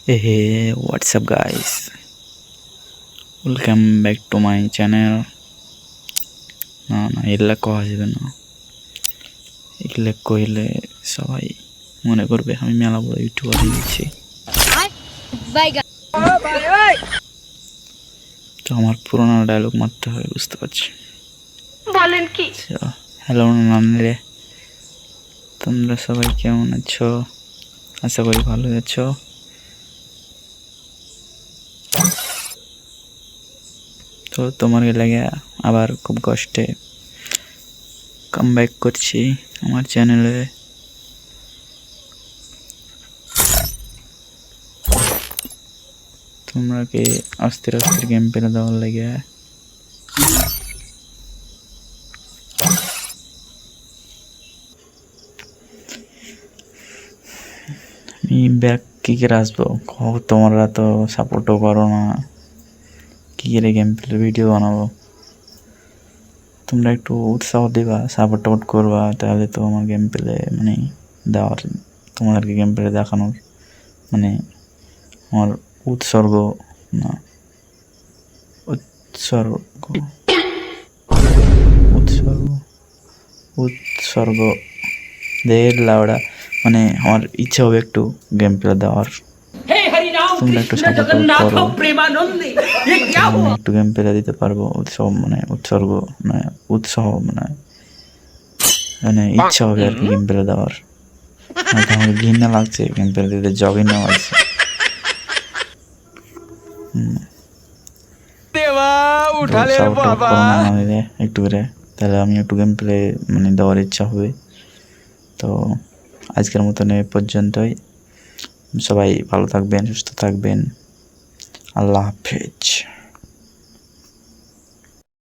Hey, what's up, guys? Welcome back to my channel. না এগুলা কওয়া যাবে না, এগুলা কইলে সবাই মনে করবে আমি মেলা বড় ইউটিউবার হয়ে গেছি। তো আমার পুরোনো ডায়লগ মারতে হবে, বুঝতে পারছি। বলেন কি? হ্যালো নানরে, তোমরা সবাই কেমন আছো? আশা করি ভালো আছো। তো তোমার লাগে আবার খুব কষ্টে কাম ব্যাক করছি আমার চ্যানেলে। তোমরা কি অস্থির অস্থির গেম পেলে দেওয়ার লাগে? আমি ব্যাক কী করে আসবো? তোমরা তো সাপোর্টও করো না, কী করে গেম প্লে ভিডিও বানাবো? তোমরা একটু উৎসাহ দেবা, সাপোর্ট টাপোর্ট করবা, তাহলে তো আমার গেম প্লে মানে দেওয়ার, তোমাদেরকে গেম প্লে দেখানোর মানে আমার উৎসর্গ না, উৎসর্গ উৎসর্গ উৎসর্গ দের লাউডা, মানে আমার ইচ্ছে হবে একটু গেম প্লে দেওয়ার। তোমরা একটু সাপোর্ট করো, আমি একটু গেম প্লে দিতে পারবো। উৎসব মানে উৎসর্গ মানে উৎসাহ মানে মানে ইচ্ছা হবে আর কি গেম প্লে দেওয়ার। আমার ঘৃণা লাগছে গেম প্লে দিতে, জগিং লাগছে। সাপোর্ট করো না আমাদের একটু করে, তাহলে আমি একটু গেম প্লে মানে দেওয়ার ইচ্ছা হবে। তো আজকের মতন এ পর্যন্তই। সবাই ভালো থাকবেন, সুস্থ থাকবেন। আল্লাহ হাফেজ।